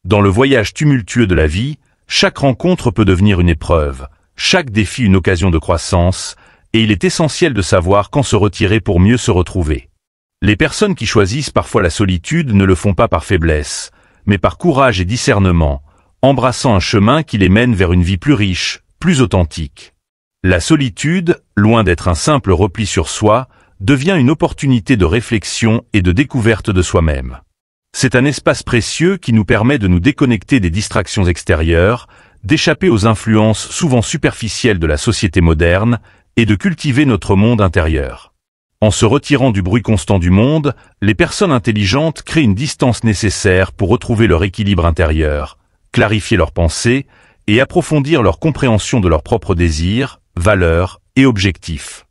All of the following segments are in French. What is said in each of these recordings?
Dans le voyage tumultueux de la vie, chaque rencontre peut devenir une épreuve, chaque défi une occasion de croissance, et il est essentiel de savoir quand se retirer pour mieux se retrouver. Les personnes qui choisissent parfois la solitude ne le font pas par faiblesse, mais par courage et discernement, embrassant un chemin qui les mène vers une vie plus riche, plus authentique. La solitude, loin d'être un simple repli sur soi, devient une opportunité de réflexion et de découverte de soi-même. C'est un espace précieux qui nous permet de nous déconnecter des distractions extérieures, d'échapper aux influences souvent superficielles de la société moderne et de cultiver notre monde intérieur. En se retirant du bruit constant du monde, les personnes intelligentes créent une distance nécessaire pour retrouver leur équilibre intérieur, clarifier leurs pensées et approfondir leur compréhension de leurs propres désirs, valeurs et objectifs.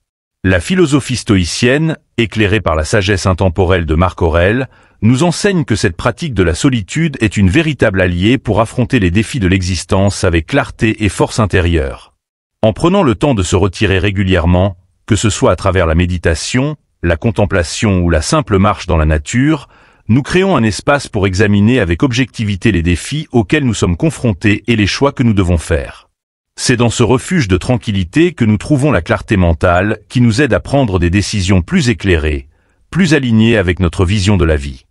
La philosophie stoïcienne, éclairée par la sagesse intemporelle de Marc Aurèle, nous enseigne que cette pratique de la solitude est une véritable alliée pour affronter les défis de l'existence avec clarté et force intérieure. En prenant le temps de se retirer régulièrement, que ce soit à travers la méditation, la contemplation ou la simple marche dans la nature, nous créons un espace pour examiner avec objectivité les défis auxquels nous sommes confrontés et les choix que nous devons faire. C'est dans ce refuge de tranquillité que nous trouvons la clarté mentale qui nous aide à prendre des décisions plus éclairées, plus alignées avec notre vision de la vie.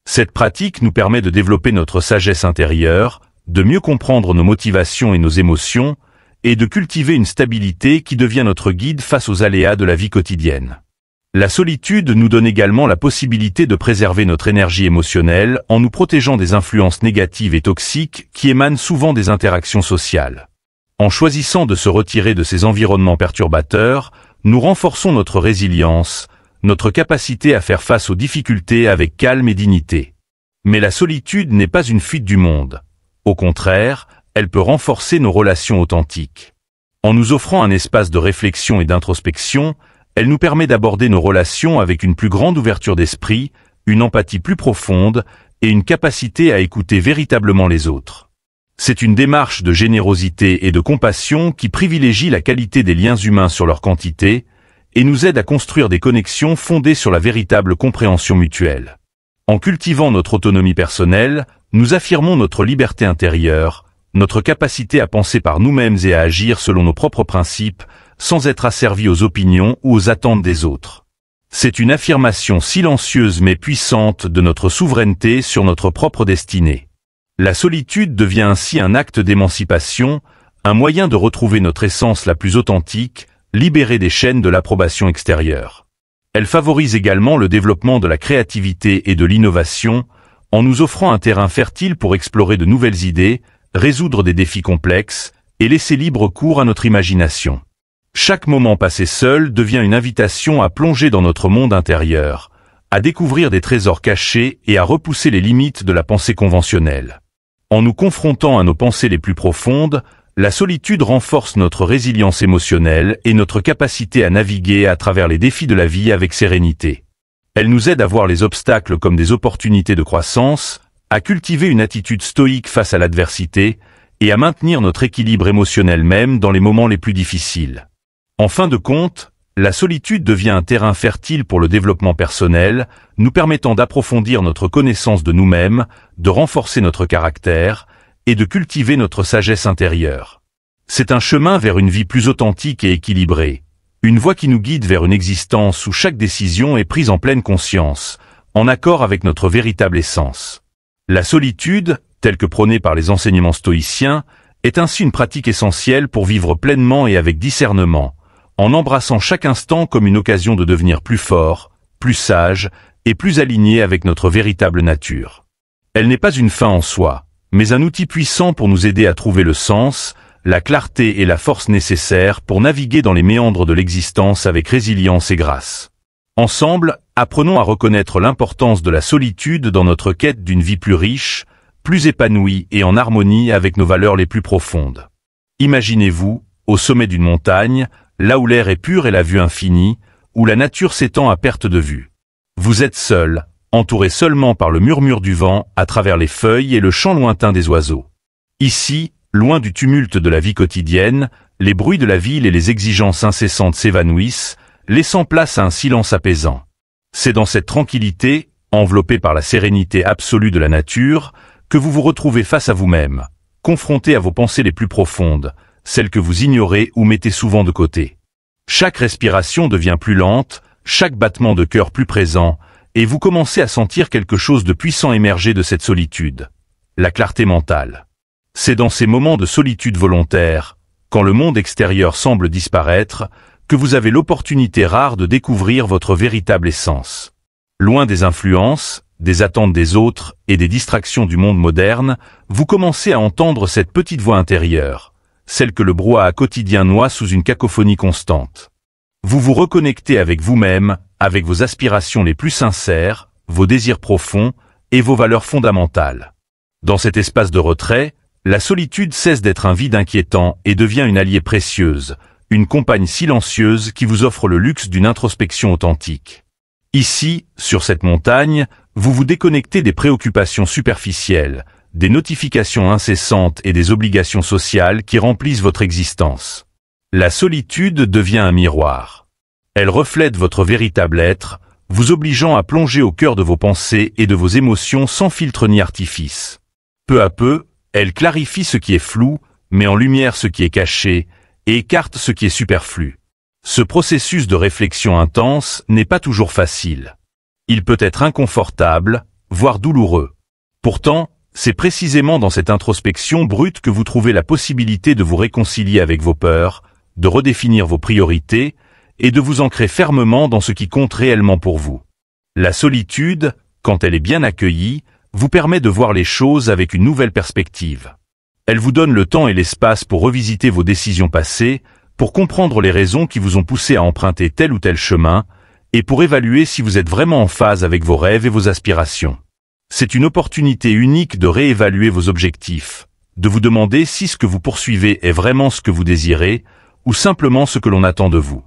Cette pratique nous permet de développer notre sagesse intérieure, de mieux comprendre nos motivations et nos émotions, et de cultiver une stabilité qui devient notre guide face aux aléas de la vie quotidienne. La solitude nous donne également la possibilité de préserver notre énergie émotionnelle en nous protégeant des influences négatives et toxiques qui émanent souvent des interactions sociales. En choisissant de se retirer de ces environnements perturbateurs, nous renforçons notre résilience, notre capacité à faire face aux difficultés avec calme et dignité. Mais la solitude n'est pas une fuite du monde. Au contraire, elle peut renforcer nos relations authentiques. En nous offrant un espace de réflexion et d'introspection, elle nous permet d'aborder nos relations avec une plus grande ouverture d'esprit, une empathie plus profonde et une capacité à écouter véritablement les autres. C'est une démarche de générosité et de compassion qui privilégie la qualité des liens humains sur leur quantité et nous aide à construire des connexions fondées sur la véritable compréhension mutuelle. En cultivant notre autonomie personnelle, nous affirmons notre liberté intérieure, notre capacité à penser par nous-mêmes et à agir selon nos propres principes, sans être asservis aux opinions ou aux attentes des autres. C'est une affirmation silencieuse mais puissante de notre souveraineté sur notre propre destinée. La solitude devient ainsi un acte d'émancipation, un moyen de retrouver notre essence la plus authentique, libérée des chaînes de l'approbation extérieure. Elle favorise également le développement de la créativité et de l'innovation, en nous offrant un terrain fertile pour explorer de nouvelles idées, résoudre des défis complexes et laisser libre cours à notre imagination. Chaque moment passé seul devient une invitation à plonger dans notre monde intérieur, à découvrir des trésors cachés et à repousser les limites de la pensée conventionnelle. En nous confrontant à nos pensées les plus profondes, la solitude renforce notre résilience émotionnelle et notre capacité à naviguer à travers les défis de la vie avec sérénité. Elle nous aide à voir les obstacles comme des opportunités de croissance, à cultiver une attitude stoïque face à l'adversité et à maintenir notre équilibre émotionnel même dans les moments les plus difficiles. En fin de compte, la solitude devient un terrain fertile pour le développement personnel, nous permettant d'approfondir notre connaissance de nous-mêmes, de renforcer notre caractère et de cultiver notre sagesse intérieure. C'est un chemin vers une vie plus authentique et équilibrée, une voie qui nous guide vers une existence où chaque décision est prise en pleine conscience, en accord avec notre véritable essence. La solitude, telle que prônée par les enseignements stoïciens, est ainsi une pratique essentielle pour vivre pleinement et avec discernement, en embrassant chaque instant comme une occasion de devenir plus fort, plus sage et plus aligné avec notre véritable nature. Elle n'est pas une fin en soi, mais un outil puissant pour nous aider à trouver le sens, la clarté et la force nécessaires pour naviguer dans les méandres de l'existence avec résilience et grâce. Ensemble, apprenons à reconnaître l'importance de la solitude dans notre quête d'une vie plus riche, plus épanouie et en harmonie avec nos valeurs les plus profondes. Imaginez-vous, au sommet d'une montagne, là où l'air est pur et la vue infinie, où la nature s'étend à perte de vue. Vous êtes seul, entouré seulement par le murmure du vent à travers les feuilles et le chant lointain des oiseaux. Ici, loin du tumulte de la vie quotidienne, les bruits de la ville et les exigences incessantes s'évanouissent, laissant place à un silence apaisant. C'est dans cette tranquillité, enveloppée par la sérénité absolue de la nature, que vous vous retrouvez face à vous-même, confronté à vos pensées les plus profondes, celles que vous ignorez ou mettez souvent de côté. Chaque respiration devient plus lente, chaque battement de cœur plus présent, et vous commencez à sentir quelque chose de puissant émerger de cette solitude. La clarté mentale. C'est dans ces moments de solitude volontaire, quand le monde extérieur semble disparaître, que vous avez l'opportunité rare de découvrir votre véritable essence. Loin des influences, des attentes des autres et des distractions du monde moderne, vous commencez à entendre cette petite voix intérieure, celle que le brouhaha quotidien noie sous une cacophonie constante. Vous vous reconnectez avec vous-même, avec vos aspirations les plus sincères, vos désirs profonds et vos valeurs fondamentales. Dans cet espace de retrait, la solitude cesse d'être un vide inquiétant et devient une alliée précieuse, une compagne silencieuse qui vous offre le luxe d'une introspection authentique. Ici, sur cette montagne, vous vous déconnectez des préoccupations superficielles, des notifications incessantes et des obligations sociales qui remplissent votre existence. La solitude devient un miroir. Elle reflète votre véritable être, vous obligeant à plonger au cœur de vos pensées et de vos émotions sans filtre ni artifice. Peu à peu, elle clarifie ce qui est flou, met en lumière ce qui est caché, et écarte ce qui est superflu. Ce processus de réflexion intense n'est pas toujours facile. Il peut être inconfortable, voire douloureux. Pourtant, c'est précisément dans cette introspection brute que vous trouvez la possibilité de vous réconcilier avec vos peurs, de redéfinir vos priorités, et de vous ancrer fermement dans ce qui compte réellement pour vous. La solitude, quand elle est bien accueillie, vous permet de voir les choses avec une nouvelle perspective. Elle vous donne le temps et l'espace pour revisiter vos décisions passées, pour comprendre les raisons qui vous ont poussé à emprunter tel ou tel chemin, et pour évaluer si vous êtes vraiment en phase avec vos rêves et vos aspirations. C'est une opportunité unique de réévaluer vos objectifs, de vous demander si ce que vous poursuivez est vraiment ce que vous désirez, ou simplement ce que l'on attend de vous.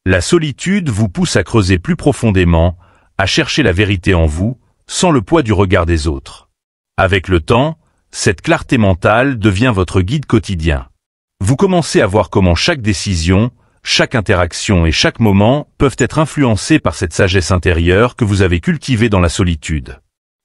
La solitude vous pousse à creuser plus profondément, à chercher la vérité en vous, sans le poids du regard des autres. Avec le temps, cette clarté mentale devient votre guide quotidien. Vous commencez à voir comment chaque décision, chaque interaction et chaque moment peuvent être influencés par cette sagesse intérieure que vous avez cultivée dans la solitude.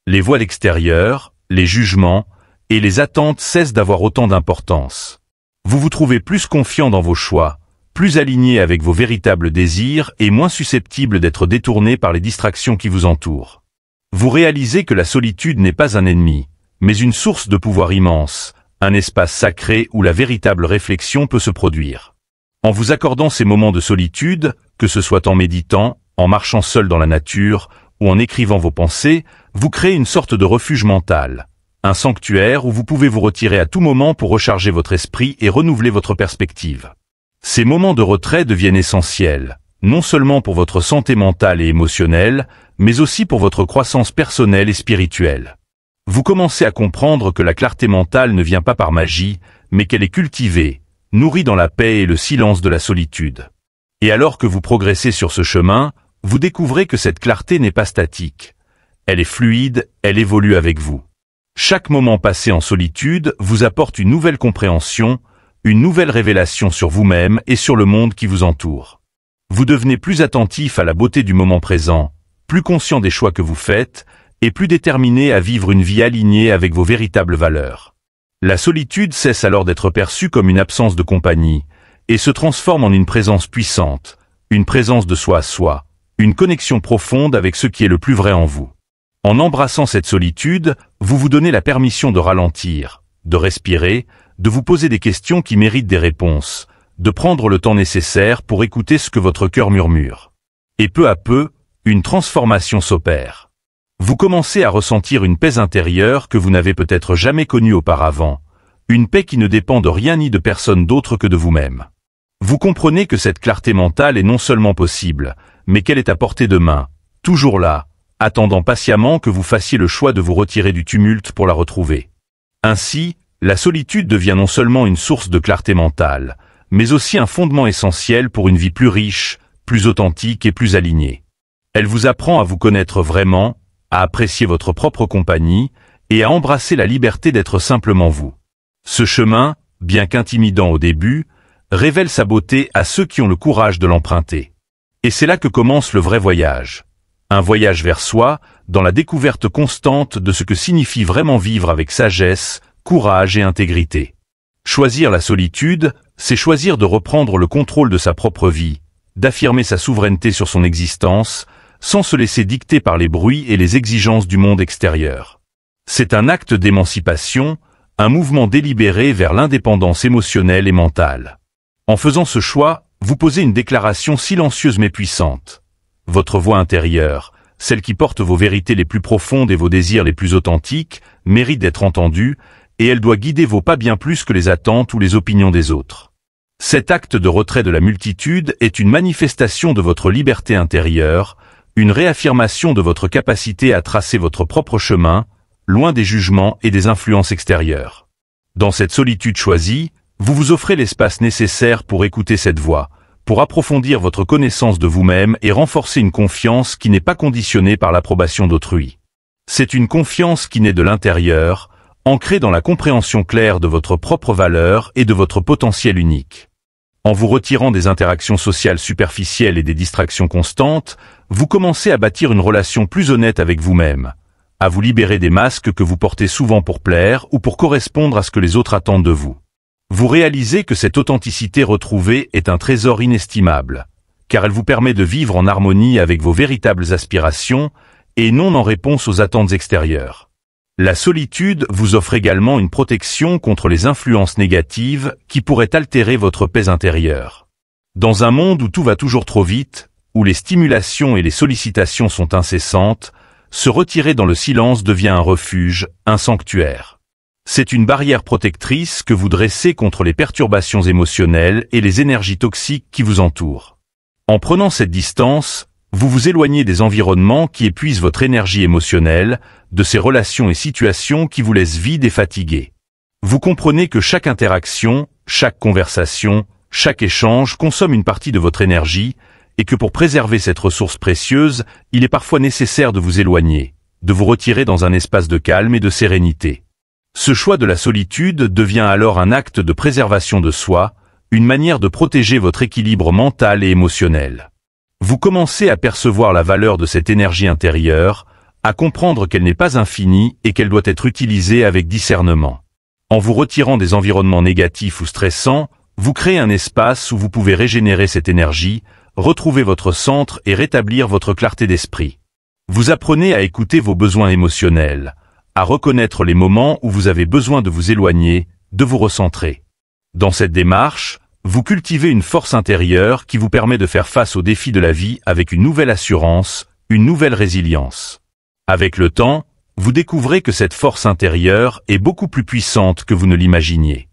Les voiles extérieures, les jugements et les attentes cessent d'avoir autant d'importance. Vous vous trouvez plus confiant dans vos choix, plus aligné avec vos véritables désirs et moins susceptible d'être détourné par les distractions qui vous entourent. Vous réalisez que la solitude n'est pas un ennemi, mais une source de pouvoir immense, un espace sacré où la véritable réflexion peut se produire. En vous accordant ces moments de solitude, que ce soit en méditant, en marchant seul dans la nature, ou en écrivant vos pensées, vous créez une sorte de refuge mental, un sanctuaire où vous pouvez vous retirer à tout moment pour recharger votre esprit et renouveler votre perspective. Ces moments de retrait deviennent essentiels, non seulement pour votre santé mentale et émotionnelle, mais aussi pour votre croissance personnelle et spirituelle. Vous commencez à comprendre que la clarté mentale ne vient pas par magie, mais qu'elle est cultivée, nourrie dans la paix et le silence de la solitude. Et alors que vous progressez sur ce chemin, vous découvrez que cette clarté n'est pas statique. Elle est fluide, elle évolue avec vous. Chaque moment passé en solitude vous apporte une nouvelle compréhension, une nouvelle révélation sur vous-même et sur le monde qui vous entoure. Vous devenez plus attentif à la beauté du moment présent, plus conscient des choix que vous faites, et plus déterminé à vivre une vie alignée avec vos véritables valeurs. La solitude cesse alors d'être perçue comme une absence de compagnie, et se transforme en une présence puissante, une présence de soi à soi, une connexion profonde avec ce qui est le plus vrai en vous. En embrassant cette solitude, vous vous donnez la permission de ralentir, de respirer, de vous poser des questions qui méritent des réponses, de prendre le temps nécessaire pour écouter ce que votre cœur murmure. Et peu à peu, une transformation s'opère. Vous commencez à ressentir une paix intérieure que vous n'avez peut-être jamais connue auparavant, une paix qui ne dépend de rien ni de personne d'autre que de vous-même. Vous comprenez que cette clarté mentale est non seulement possible, mais qu'elle est à portée de main, toujours là, attendant patiemment que vous fassiez le choix de vous retirer du tumulte pour la retrouver. Ainsi, la solitude devient non seulement une source de clarté mentale, mais aussi un fondement essentiel pour une vie plus riche, plus authentique et plus alignée. Elle vous apprend à vous connaître vraiment, à apprécier votre propre compagnie et à embrasser la liberté d'être simplement vous. Ce chemin, bien qu'intimidant au début, révèle sa beauté à ceux qui ont le courage de l'emprunter. Et c'est là que commence le vrai voyage. Un voyage vers soi, dans la découverte constante de ce que signifie vraiment vivre avec sagesse, courage et intégrité. Choisir la solitude, c'est choisir de reprendre le contrôle de sa propre vie, d'affirmer sa souveraineté sur son existence, sans se laisser dicter par les bruits et les exigences du monde extérieur. C'est un acte d'émancipation, un mouvement délibéré vers l'indépendance émotionnelle et mentale. En faisant ce choix, vous posez une déclaration silencieuse mais puissante. Votre voix intérieure, celle qui porte vos vérités les plus profondes et vos désirs les plus authentiques, mérite d'être entendue, et elle doit guider vos pas bien plus que les attentes ou les opinions des autres. Cet acte de retrait de la multitude est une manifestation de votre liberté intérieure, une réaffirmation de votre capacité à tracer votre propre chemin, loin des jugements et des influences extérieures. Dans cette solitude choisie, vous vous offrez l'espace nécessaire pour écouter cette voix, pour approfondir votre connaissance de vous-même et renforcer une confiance qui n'est pas conditionnée par l'approbation d'autrui. C'est une confiance qui naît de l'intérieur, ancrée dans la compréhension claire de votre propre valeur et de votre potentiel unique. En vous retirant des interactions sociales superficielles et des distractions constantes, vous commencez à bâtir une relation plus honnête avec vous-même, à vous libérer des masques que vous portez souvent pour plaire ou pour correspondre à ce que les autres attendent de vous. Vous réalisez que cette authenticité retrouvée est un trésor inestimable, car elle vous permet de vivre en harmonie avec vos véritables aspirations et non en réponse aux attentes extérieures. La solitude vous offre également une protection contre les influences négatives qui pourraient altérer votre paix intérieure. Dans un monde où tout va toujours trop vite, où les stimulations et les sollicitations sont incessantes, se retirer dans le silence devient un refuge, un sanctuaire. C'est une barrière protectrice que vous dressez contre les perturbations émotionnelles et les énergies toxiques qui vous entourent. En prenant cette distance, vous vous éloignez des environnements qui épuisent votre énergie émotionnelle, de ces relations et situations qui vous laissent vides et fatigués. Vous comprenez que chaque interaction, chaque conversation, chaque échange consomme une partie de votre énergie, et que pour préserver cette ressource précieuse, il est parfois nécessaire de vous éloigner, de vous retirer dans un espace de calme et de sérénité. Ce choix de la solitude devient alors un acte de préservation de soi, une manière de protéger votre équilibre mental et émotionnel. Vous commencez à percevoir la valeur de cette énergie intérieure, à comprendre qu'elle n'est pas infinie et qu'elle doit être utilisée avec discernement. En vous retirant des environnements négatifs ou stressants, vous créez un espace où vous pouvez régénérer cette énergie, retrouver votre centre et rétablir votre clarté d'esprit. Vous apprenez à écouter vos besoins émotionnels, à reconnaître les moments où vous avez besoin de vous éloigner, de vous recentrer. Dans cette démarche, vous cultivez une force intérieure qui vous permet de faire face aux défis de la vie avec une nouvelle assurance, une nouvelle résilience. Avec le temps, vous découvrez que cette force intérieure est beaucoup plus puissante que vous ne l'imaginiez.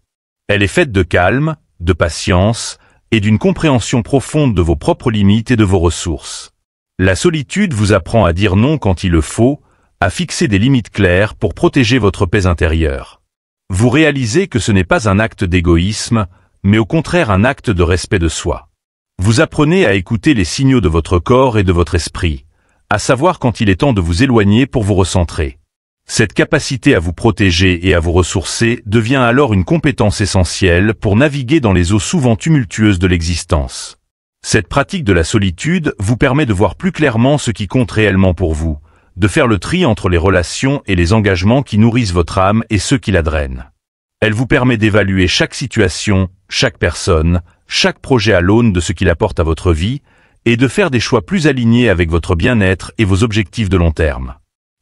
Elle est faite de calme, de patience et d'une compréhension profonde de vos propres limites et de vos ressources. La solitude vous apprend à dire non quand il le faut, à fixer des limites claires pour protéger votre paix intérieure. Vous réalisez que ce n'est pas un acte d'égoïsme, mais au contraire un acte de respect de soi. Vous apprenez à écouter les signaux de votre corps et de votre esprit, à savoir quand il est temps de vous éloigner pour vous recentrer. Cette capacité à vous protéger et à vous ressourcer devient alors une compétence essentielle pour naviguer dans les eaux souvent tumultueuses de l'existence. Cette pratique de la solitude vous permet de voir plus clairement ce qui compte réellement pour vous, de faire le tri entre les relations et les engagements qui nourrissent votre âme et ceux qui la drainent. Elle vous permet d'évaluer chaque situation, chaque personne, chaque projet à l'aune de ce qu'il apporte à votre vie, et de faire des choix plus alignés avec votre bien-être et vos objectifs de long terme.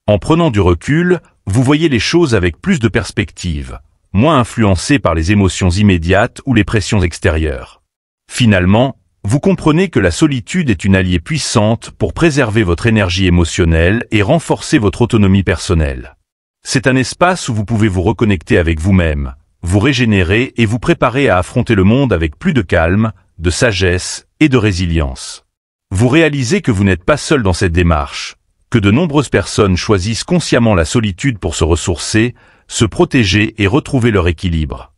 En prenant du recul, vous voyez les choses avec plus de perspective, moins influencées par les émotions immédiates ou les pressions extérieures. Finalement, vous comprenez que la solitude est une alliée puissante pour préserver votre énergie émotionnelle et renforcer votre autonomie personnelle. C'est un espace où vous pouvez vous reconnecter avec vous-même, vous régénérer et vous préparer à affronter le monde avec plus de calme, de sagesse et de résilience. Vous réalisez que vous n'êtes pas seul dans cette démarche, que de nombreuses personnes choisissent consciemment la solitude pour se ressourcer, se protéger et retrouver leur équilibre.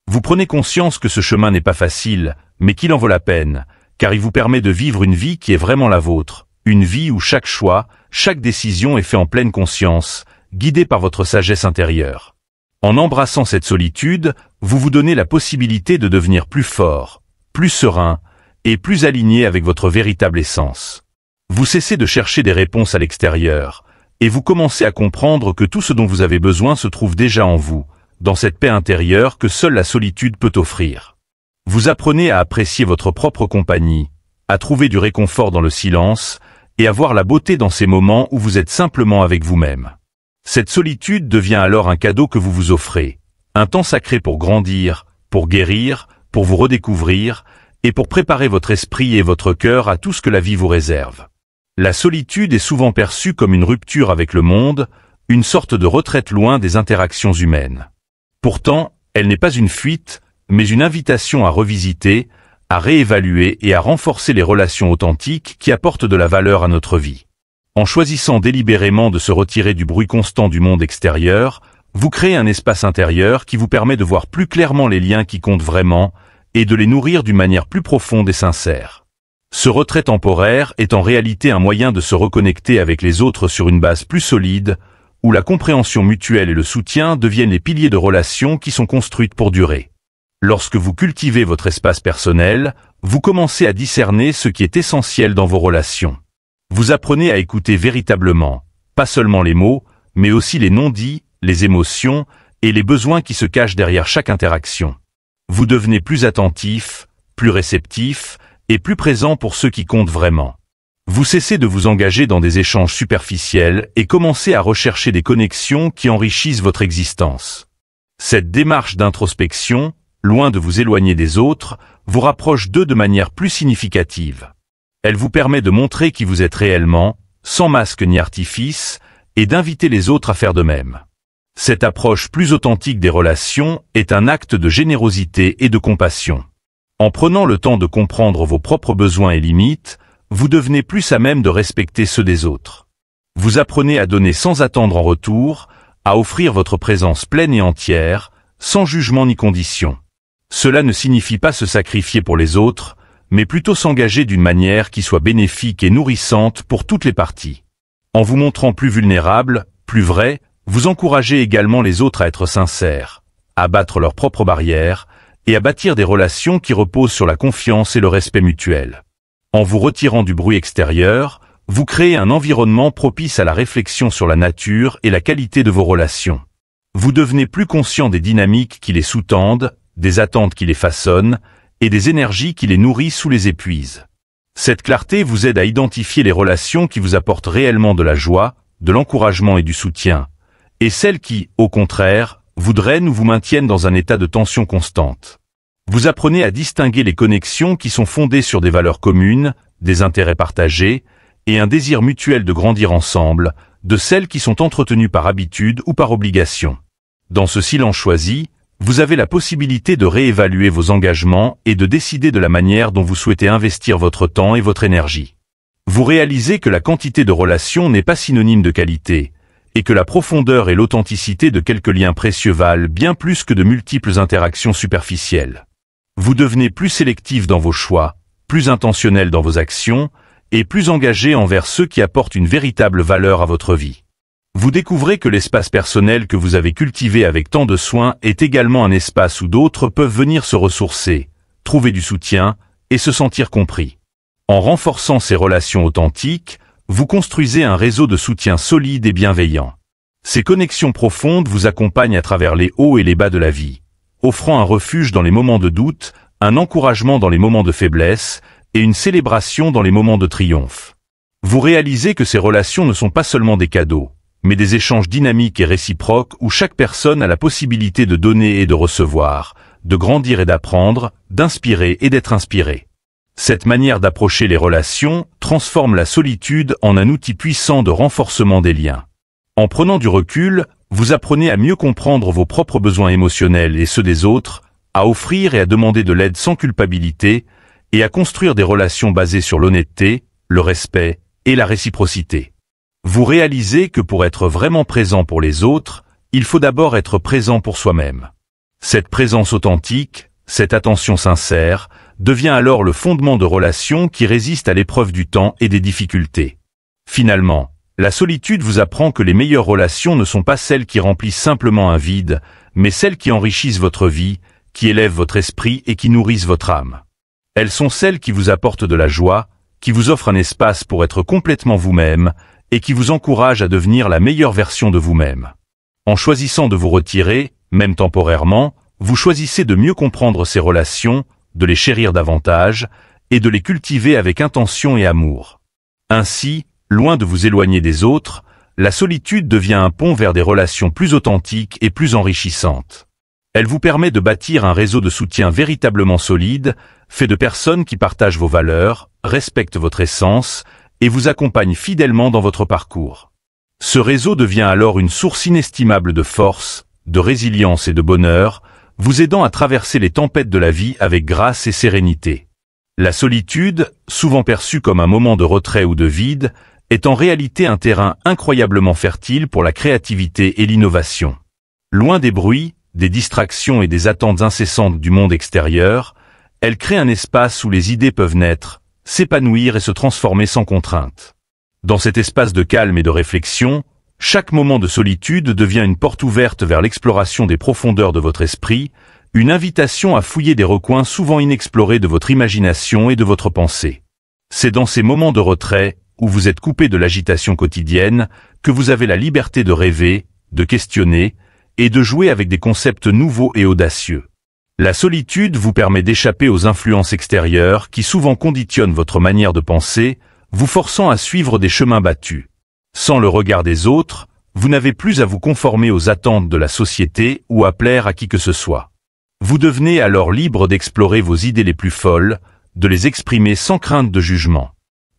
Vous prenez conscience que ce chemin n'est pas facile, mais qu'il en vaut la peine, car il vous permet de vivre une vie qui est vraiment la vôtre, une vie où chaque choix, chaque décision est fait en pleine conscience, guidé par votre sagesse intérieure. En embrassant cette solitude, vous vous donnez la possibilité de devenir plus fort, plus serein et plus aligné avec votre véritable essence. Vous cessez de chercher des réponses à l'extérieur, et vous commencez à comprendre que tout ce dont vous avez besoin se trouve déjà en vous, dans cette paix intérieure que seule la solitude peut offrir. Vous apprenez à apprécier votre propre compagnie, à trouver du réconfort dans le silence, et à voir la beauté dans ces moments où vous êtes simplement avec vous-même. Cette solitude devient alors un cadeau que vous vous offrez, un temps sacré pour grandir, pour guérir, pour vous redécouvrir, et pour préparer votre esprit et votre cœur à tout ce que la vie vous réserve. La solitude est souvent perçue comme une rupture avec le monde, une sorte de retraite loin des interactions humaines. Pourtant, elle n'est pas une fuite, mais une invitation à revisiter, à réévaluer et à renforcer les relations authentiques qui apportent de la valeur à notre vie. En choisissant délibérément de se retirer du bruit constant du monde extérieur, vous créez un espace intérieur qui vous permet de voir plus clairement les liens qui comptent vraiment et de les nourrir d'une manière plus profonde et sincère. Ce retrait temporaire est en réalité un moyen de se reconnecter avec les autres sur une base plus solide, où la compréhension mutuelle et le soutien deviennent les piliers de relations qui sont construites pour durer. Lorsque vous cultivez votre espace personnel, vous commencez à discerner ce qui est essentiel dans vos relations. Vous apprenez à écouter véritablement, pas seulement les mots, mais aussi les non-dits, les émotions et les besoins qui se cachent derrière chaque interaction. Vous devenez plus attentif, plus réceptif et plus présent pour ceux qui comptent vraiment. Vous cessez de vous engager dans des échanges superficiels et commencez à rechercher des connexions qui enrichissent votre existence. Cette démarche d'introspection, loin de vous éloigner des autres, vous rapproche d'eux de manière plus significative. Elle vous permet de montrer qui vous êtes réellement, sans masque ni artifice, et d'inviter les autres à faire de même. Cette approche plus authentique des relations est un acte de générosité et de compassion. En prenant le temps de comprendre vos propres besoins et limites, vous devenez plus à même de respecter ceux des autres. Vous apprenez à donner sans attendre en retour, à offrir votre présence pleine et entière, sans jugement ni condition. Cela ne signifie pas se sacrifier pour les autres, mais plutôt s'engager d'une manière qui soit bénéfique et nourrissante pour toutes les parties. En vous montrant plus vulnérable, plus vrai, vous encouragez également les autres à être sincères, à battre leurs propres barrières et à bâtir des relations qui reposent sur la confiance et le respect mutuel. En vous retirant du bruit extérieur, vous créez un environnement propice à la réflexion sur la nature et la qualité de vos relations. Vous devenez plus conscient des dynamiques qui les sous-tendent, des attentes qui les façonnent, et des énergies qui les nourrissent ou les épuisent. Cette clarté vous aide à identifier les relations qui vous apportent réellement de la joie, de l'encouragement et du soutien, et celles qui, au contraire, vous drainent ou vous maintiennent dans un état de tension constante. Vous apprenez à distinguer les connexions qui sont fondées sur des valeurs communes, des intérêts partagés, et un désir mutuel de grandir ensemble, de celles qui sont entretenues par habitude ou par obligation. Dans ce silence choisi, vous avez la possibilité de réévaluer vos engagements et de décider de la manière dont vous souhaitez investir votre temps et votre énergie. Vous réalisez que la quantité de relations n'est pas synonyme de qualité, et que la profondeur et l'authenticité de quelques liens précieux valent bien plus que de multiples interactions superficielles. Vous devenez plus sélectif dans vos choix, plus intentionnel dans vos actions, et plus engagé envers ceux qui apportent une véritable valeur à votre vie. Vous découvrez que l'espace personnel que vous avez cultivé avec tant de soin est également un espace où d'autres peuvent venir se ressourcer, trouver du soutien et se sentir compris. En renforçant ces relations authentiques, vous construisez un réseau de soutien solide et bienveillant. Ces connexions profondes vous accompagnent à travers les hauts et les bas de la vie, offrant un refuge dans les moments de doute, un encouragement dans les moments de faiblesse et une célébration dans les moments de triomphe. Vous réalisez que ces relations ne sont pas seulement des cadeaux, mais des échanges dynamiques et réciproques où chaque personne a la possibilité de donner et de recevoir, de grandir et d'apprendre, d'inspirer et d'être inspiré. Cette manière d'approcher les relations transforme la solitude en un outil puissant de renforcement des liens. En prenant du recul, vous apprenez à mieux comprendre vos propres besoins émotionnels et ceux des autres, à offrir et à demander de l'aide sans culpabilité, et à construire des relations basées sur l'honnêteté, le respect et la réciprocité. Vous réalisez que pour être vraiment présent pour les autres, il faut d'abord être présent pour soi-même. Cette présence authentique, cette attention sincère, devient alors le fondement de relations qui résistent à l'épreuve du temps et des difficultés. Finalement, la solitude vous apprend que les meilleures relations ne sont pas celles qui remplissent simplement un vide, mais celles qui enrichissent votre vie, qui élèvent votre esprit et qui nourrissent votre âme. Elles sont celles qui vous apportent de la joie, qui vous offre un espace pour être complètement vous-même et qui vous encourage à devenir la meilleure version de vous-même. En choisissant de vous retirer, même temporairement, vous choisissez de mieux comprendre ces relations, de les chérir davantage et de les cultiver avec intention et amour. Ainsi, loin de vous éloigner des autres, la solitude devient un pont vers des relations plus authentiques et plus enrichissantes. Elle vous permet de bâtir un réseau de soutien véritablement solide, fait de personnes qui partagent vos valeurs, respectent votre essence et vous accompagnent fidèlement dans votre parcours. Ce réseau devient alors une source inestimable de force, de résilience et de bonheur, vous aidant à traverser les tempêtes de la vie avec grâce et sérénité. La solitude, souvent perçue comme un moment de retrait ou de vide, est en réalité un terrain incroyablement fertile pour la créativité et l'innovation. Loin des bruits, des distractions et des attentes incessantes du monde extérieur, elle crée un espace où les idées peuvent naître, s'épanouir et se transformer sans contrainte. Dans cet espace de calme et de réflexion, chaque moment de solitude devient une porte ouverte vers l'exploration des profondeurs de votre esprit, une invitation à fouiller des recoins souvent inexplorés de votre imagination et de votre pensée. C'est dans ces moments de retrait, où vous êtes coupé de l'agitation quotidienne, que vous avez la liberté de rêver, de questionner, et de jouer avec des concepts nouveaux et audacieux. La solitude vous permet d'échapper aux influences extérieures qui souvent conditionnent votre manière de penser, vous forçant à suivre des chemins battus. Sans le regard des autres, vous n'avez plus à vous conformer aux attentes de la société ou à plaire à qui que ce soit. Vous devenez alors libre d'explorer vos idées les plus folles, de les exprimer sans crainte de jugement.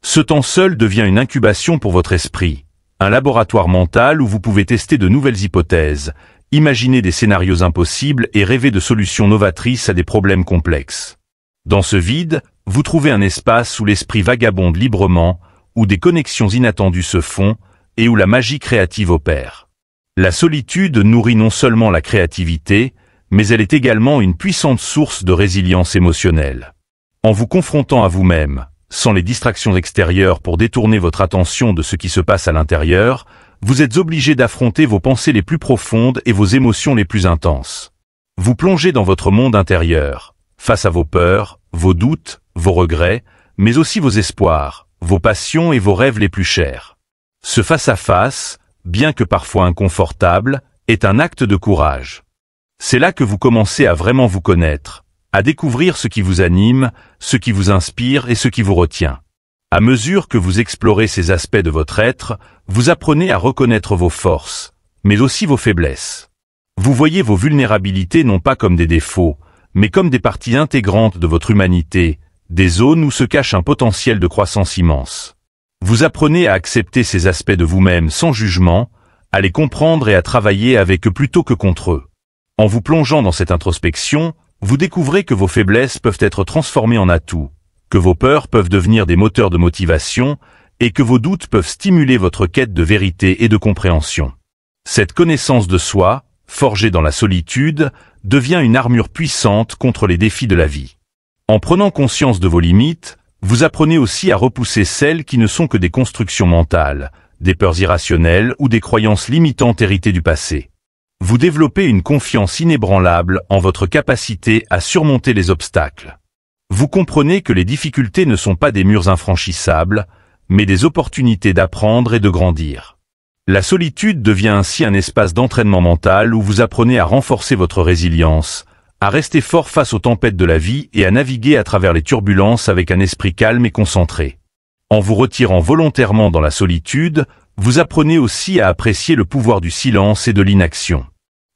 Ce temps seul devient une incubation pour votre esprit, un laboratoire mental où vous pouvez tester de nouvelles hypothèses, imaginer des scénarios impossibles et rêver de solutions novatrices à des problèmes complexes. Dans ce vide, vous trouvez un espace où l'esprit vagabonde librement, où des connexions inattendues se font et où la magie créative opère. La solitude nourrit non seulement la créativité, mais elle est également une puissante source de résilience émotionnelle. En vous confrontant à vous-même, sans les distractions extérieures pour détourner votre attention de ce qui se passe à l'intérieur, vous êtes obligé d'affronter vos pensées les plus profondes et vos émotions les plus intenses. Vous plongez dans votre monde intérieur, face à vos peurs, vos doutes, vos regrets, mais aussi vos espoirs, vos passions et vos rêves les plus chers. Ce face-à-face, bien que parfois inconfortable, est un acte de courage. C'est là que vous commencez à vraiment vous connaître, à découvrir ce qui vous anime, ce qui vous inspire et ce qui vous retient. À mesure que vous explorez ces aspects de votre être, vous apprenez à reconnaître vos forces, mais aussi vos faiblesses. Vous voyez vos vulnérabilités non pas comme des défauts, mais comme des parties intégrantes de votre humanité, des zones où se cache un potentiel de croissance immense. Vous apprenez à accepter ces aspects de vous-même sans jugement, à les comprendre et à travailler avec eux plutôt que contre eux. En vous plongeant dans cette introspection, vous découvrez que vos faiblesses peuvent être transformées en atouts, que vos peurs peuvent devenir des moteurs de motivation et que vos doutes peuvent stimuler votre quête de vérité et de compréhension. Cette connaissance de soi, forgée dans la solitude, devient une armure puissante contre les défis de la vie. En prenant conscience de vos limites, vous apprenez aussi à repousser celles qui ne sont que des constructions mentales, des peurs irrationnelles ou des croyances limitantes héritées du passé. Vous développez une confiance inébranlable en votre capacité à surmonter les obstacles. Vous comprenez que les difficultés ne sont pas des murs infranchissables, mais des opportunités d'apprendre et de grandir. La solitude devient ainsi un espace d'entraînement mental où vous apprenez à renforcer votre résilience, à rester fort face aux tempêtes de la vie et à naviguer à travers les turbulences avec un esprit calme et concentré. En vous retirant volontairement dans la solitude, vous apprenez aussi à apprécier le pouvoir du silence et de l'inaction.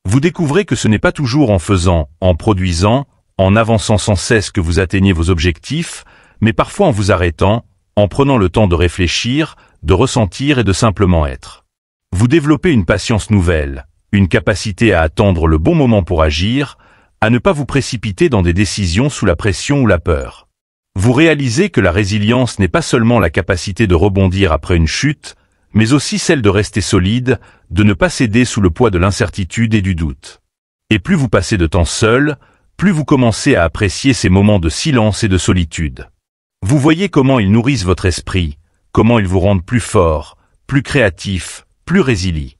Vous découvrez que ce n'est pas toujours en faisant, en produisant, en avançant sans cesse que vous atteignez vos objectifs, mais parfois en vous arrêtant, en prenant le temps de réfléchir, de ressentir et de simplement être. Vous développez une patience nouvelle, une capacité à attendre le bon moment pour agir, à ne pas vous précipiter dans des décisions sous la pression ou la peur. Vous réalisez que la résilience n'est pas seulement la capacité de rebondir après une chute, mais aussi celle de rester solide, de ne pas céder sous le poids de l'incertitude et du doute. Et plus vous passez de temps seul, plus vous commencez à apprécier ces moments de silence et de solitude. Vous voyez comment ils nourrissent votre esprit, comment ils vous rendent plus fort, plus créatif, plus résilient.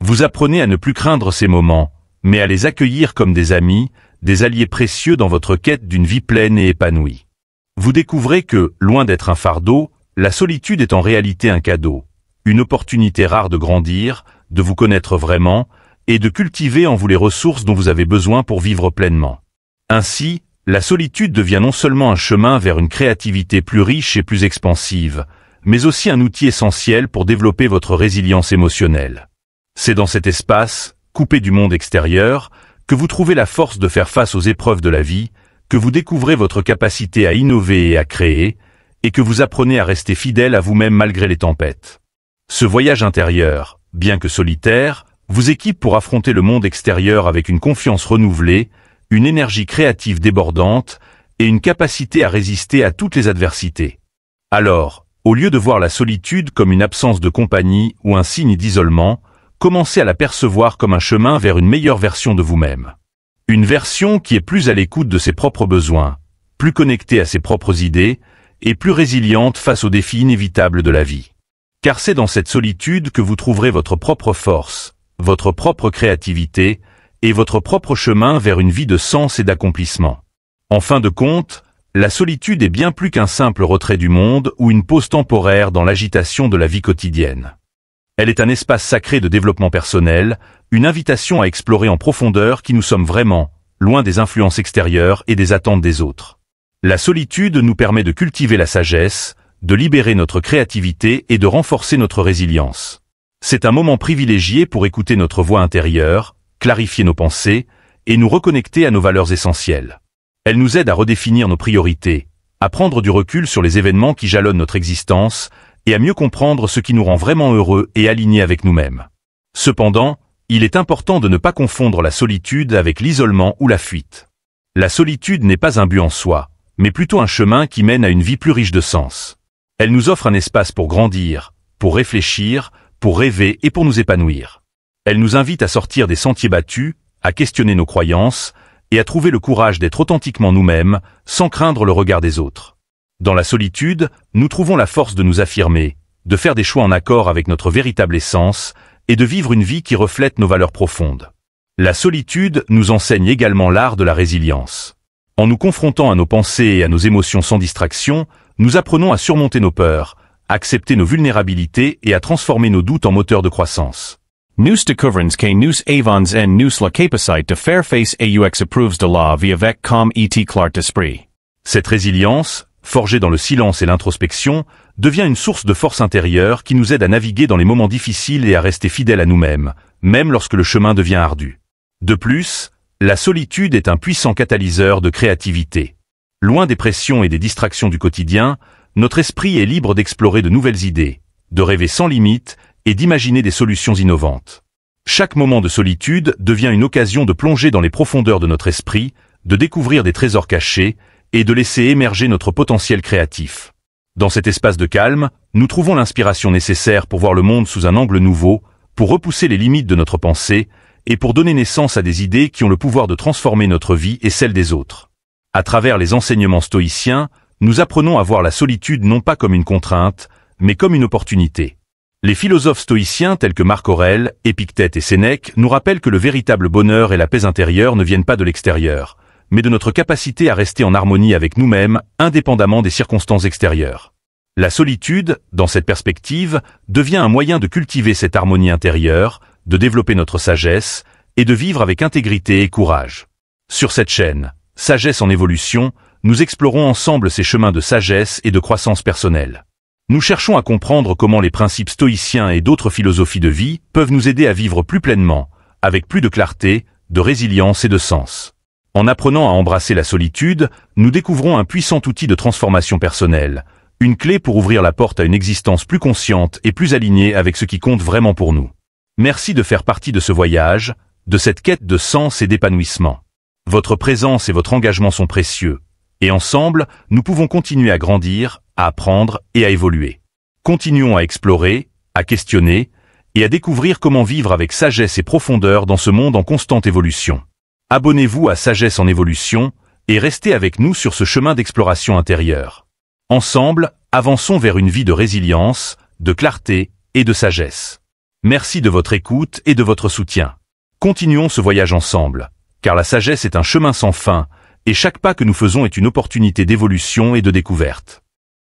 Vous apprenez à ne plus craindre ces moments, mais à les accueillir comme des amis, des alliés précieux dans votre quête d'une vie pleine et épanouie. Vous découvrez que, loin d'être un fardeau, La solitude est en réalité un cadeau, une opportunité rare de grandir, de vous connaître vraiment, et de cultiver en vous les ressources dont vous avez besoin pour vivre pleinement. Ainsi, la solitude devient non seulement un chemin vers une créativité plus riche et plus expansive, mais aussi un outil essentiel pour développer votre résilience émotionnelle. C'est dans cet espace, coupé du monde extérieur, que vous trouvez la force de faire face aux épreuves de la vie, que vous découvrez votre capacité à innover et à créer, et que vous apprenez à rester fidèle à vous-même malgré les tempêtes. Ce voyage intérieur, bien que solitaire, vous équipe pour affronter le monde extérieur avec une confiance renouvelée, une énergie créative débordante et une capacité à résister à toutes les adversités. Alors, au lieu de voir la solitude comme une absence de compagnie ou un signe d'isolement, commencez à la percevoir comme un chemin vers une meilleure version de vous-même. Une version qui est plus à l'écoute de ses propres besoins, plus connectée à ses propres idées et plus résiliente face aux défis inévitables de la vie. Car c'est dans cette solitude que vous trouverez votre propre force, votre propre créativité et votre propre chemin vers une vie de sens et d'accomplissement. En fin de compte, la solitude est bien plus qu'un simple retrait du monde ou une pause temporaire dans l'agitation de la vie quotidienne. Elle est un espace sacré de développement personnel, une invitation à explorer en profondeur qui nous sommes vraiment, loin des influences extérieures et des attentes des autres. La solitude nous permet de cultiver la sagesse, de libérer notre créativité et de renforcer notre résilience. C'est un moment privilégié pour écouter notre voix intérieure, clarifier nos pensées et nous reconnecter à nos valeurs essentielles. Elle nous aide à redéfinir nos priorités, à prendre du recul sur les événements qui jalonnent notre existence et à mieux comprendre ce qui nous rend vraiment heureux et alignés avec nous-mêmes. Cependant, il est important de ne pas confondre la solitude avec l'isolement ou la fuite. La solitude n'est pas un but en soi, mais plutôt un chemin qui mène à une vie plus riche de sens. Elle nous offre un espace pour grandir, pour réfléchir, pour rêver et pour nous épanouir. Elle nous invite à sortir des sentiers battus, à questionner nos croyances et à trouver le courage d'être authentiquement nous-mêmes, sans craindre le regard des autres. Dans la solitude, nous trouvons la force de nous affirmer, de faire des choix en accord avec notre véritable essence et de vivre une vie qui reflète nos valeurs profondes. La solitude nous enseigne également l'art de la résilience. En nous confrontant à nos pensées et à nos émotions sans distraction, nous apprenons à surmonter nos peurs, à accepter nos vulnérabilités et à transformer nos doutes en moteurs de croissance. Nous découvrons que nous avons en nous la capacité de faire face aux épreuves de la vie avec comme et clair d'esprit. Cette résilience, forgée dans le silence et l'introspection, devient une source de force intérieure qui nous aide à naviguer dans les moments difficiles et à rester fidèles à nous-mêmes, même lorsque le chemin devient ardu. De plus, la solitude est un puissant catalyseur de créativité. Loin des pressions et des distractions du quotidien, notre esprit est libre d'explorer de nouvelles idées, de rêver sans limite et d'imaginer des solutions innovantes. Chaque moment de solitude devient une occasion de plonger dans les profondeurs de notre esprit, de découvrir des trésors cachés et de laisser émerger notre potentiel créatif. Dans cet espace de calme, nous trouvons l'inspiration nécessaire pour voir le monde sous un angle nouveau, pour repousser les limites de notre pensée et pour donner naissance à des idées qui ont le pouvoir de transformer notre vie et celle des autres. À travers les enseignements stoïciens, nous apprenons à voir la solitude non pas comme une contrainte, mais comme une opportunité. Les philosophes stoïciens tels que Marc Aurèle, Épictète et Sénèque nous rappellent que le véritable bonheur et la paix intérieure ne viennent pas de l'extérieur, mais de notre capacité à rester en harmonie avec nous-mêmes, indépendamment des circonstances extérieures. La solitude, dans cette perspective, devient un moyen de cultiver cette harmonie intérieure, de développer notre sagesse, et de vivre avec intégrité et courage. Sur cette chaîne, Sagesse en évolution, nous explorons ensemble ces chemins de sagesse et de croissance personnelle. Nous cherchons à comprendre comment les principes stoïciens et d'autres philosophies de vie peuvent nous aider à vivre plus pleinement, avec plus de clarté, de résilience et de sens. En apprenant à embrasser la solitude, nous découvrons un puissant outil de transformation personnelle, une clé pour ouvrir la porte à une existence plus consciente et plus alignée avec ce qui compte vraiment pour nous. Merci de faire partie de ce voyage, de cette quête de sens et d'épanouissement. Votre présence et votre engagement sont précieux, et ensemble, nous pouvons continuer à grandir, à apprendre et à évoluer. Continuons à explorer, à questionner, et à découvrir comment vivre avec sagesse et profondeur dans ce monde en constante évolution. Abonnez-vous à Sagesse en évolution, et restez avec nous sur ce chemin d'exploration intérieure. Ensemble, avançons vers une vie de résilience, de clarté et de sagesse. Merci de votre écoute et de votre soutien. Continuons ce voyage ensemble, car la sagesse est un chemin sans fin, et chaque pas que nous faisons est une opportunité d'évolution et de découverte.